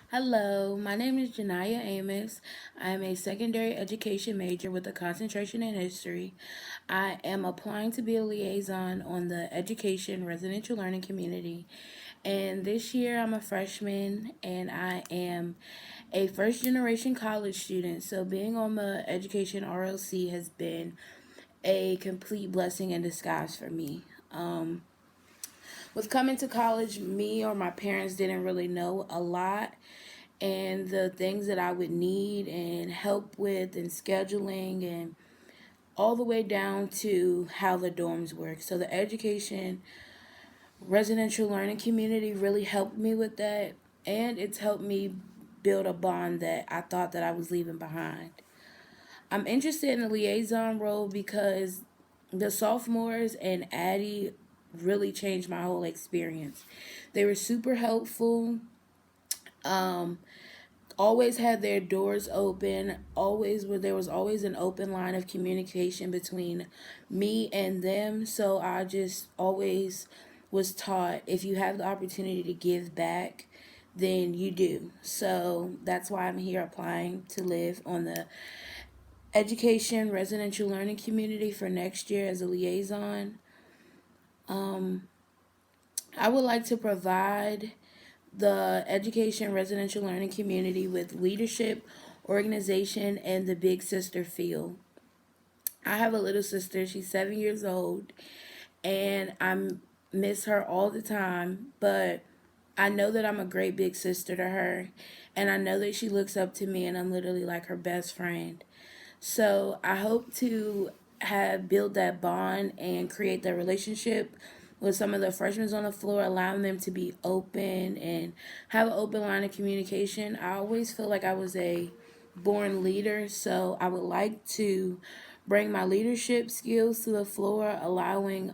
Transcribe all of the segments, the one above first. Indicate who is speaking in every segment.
Speaker 1: Hello, my name is Janaya Amos. I am a secondary education major with a concentration in history. I am applying to be a liaison on the education residential learning community. And this year I'm a freshman and I am a first generation college student. So being on the education RLC has been a complete blessing in disguise for me. With coming to college, me or my parents didn't really know a lot, and the things that I would need and help with and scheduling and all the way down to how the dorms work. So the education residential learning community really helped me with that, and it's helped me build a bond that I thought that I was leaving behind. I'm interested in the liaison role because the sophomores and Addie really changed my whole experience. They were super helpful. Um, Always had their doors open, always where there was always an open line of communication between me and them. So I just always was taught, if you have the opportunity to give back, then you do. So that's why I'm here applying to live on the education residential learning community for next year as a liaison. I would like to provide the education residential learning community with leadership, organization, and the big sister feel. I have a little sister. She's 7 years old, and I miss her all the time. But I know that I'm a great big sister to her, and I know that she looks up to me, and I'm literally like her best friend. So I hope to have build that bond and create that relationship with some of the freshmen on the floor, allowing them to be open and have an open line of communication. I always feel like I was a born leader, so I would like to bring my leadership skills to the floor, allowing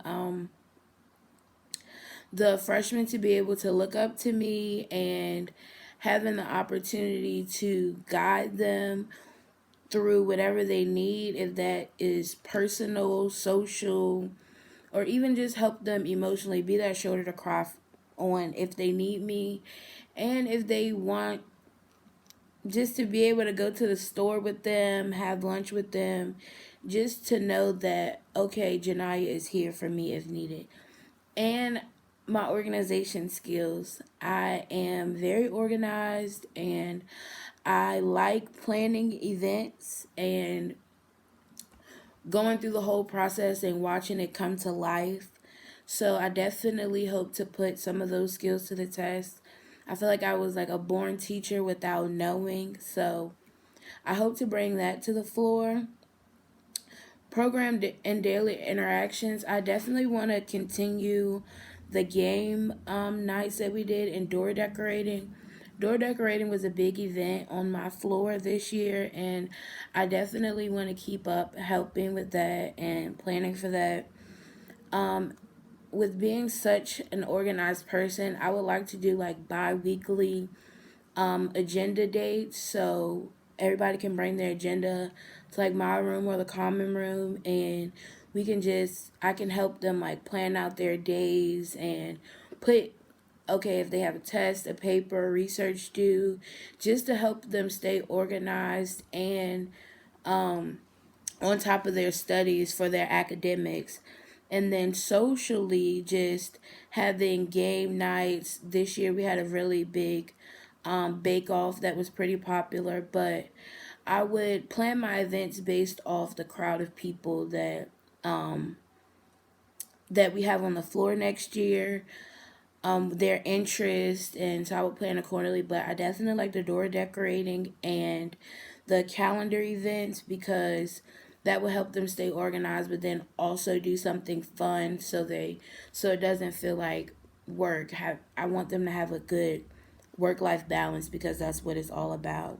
Speaker 1: the freshmen to be able to look up to me and having the opportunity to guide them through whatever they need, if that is personal, social, or even just help them emotionally, be that shoulder to cry on if they need me. And if they want just to be able to go to the store with them, have lunch with them, just to know that, okay, Janaya is here for me if needed. And my organization skills. I am very organized and I like planning events and going through the whole process and watching it come to life. So I definitely hope to put some of those skills to the test. I feel like I was like a born teacher without knowing. So I hope to bring that to the floor. Program and daily interactions. I definitely want to continue the game nights that we did in door decorating. Door decorating was a big event on my floor this year, and I definitely want to keep up helping with that and planning for that. With being such an organized person, I would like to do like bi weekly agenda dates so everybody can bring their agenda to like my room or the common room, and I can help them like plan out their days and put, okay, if they have a test, a paper, research due, just to help them stay organized and on top of their studies for their academics. And then socially, just having game nights. This year we had a really big bake off that was pretty popular, but I would plan my events based off the crowd of people that we have on the floor next year, their interest, and so I would plan accordingly. But I definitely like the door decorating and the calendar events because that will help them stay organized, but then also do something fun so it doesn't feel like work. I want them to have a good work life balance because that's what it's all about.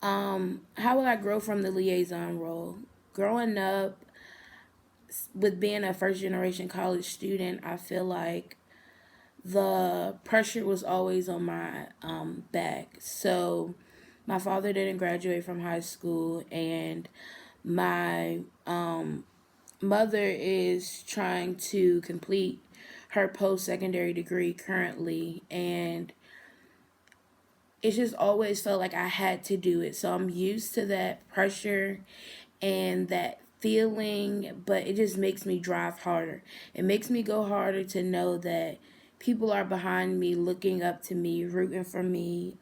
Speaker 1: How will I grow from the liaison role? Growing up with being a first generation college student, I feel like the pressure was always on my back. So my father didn't graduate from high school, and my mother is trying to complete her post secondary degree currently. And it's just always felt like I had to do it. So I'm used to that pressure and that feeling, but it just makes me drive harder. It makes me go harder to know that people are behind me, looking up to me, rooting for me.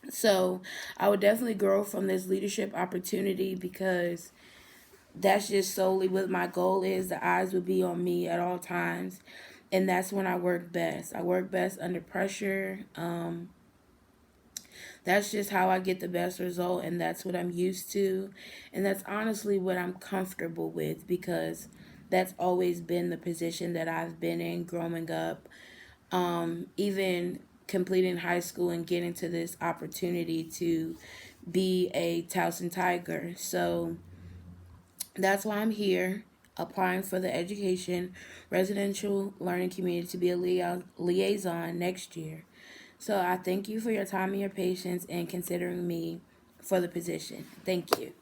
Speaker 1: So I would definitely grow from this leadership opportunity because that's just solely what my goal is. The eyes would be on me at all times. And that's when I work best. I work best under pressure. That's just how I get the best result, and that's what I'm used to. And that's honestly what I'm comfortable with because that's always been the position that I've been in growing up. Even completing high school and getting to this opportunity to be a Towson Tiger. So that's why I'm here applying for the education residential learning community to be a liaison next year. So I thank you for your time and your patience and considering me for the position. Thank you.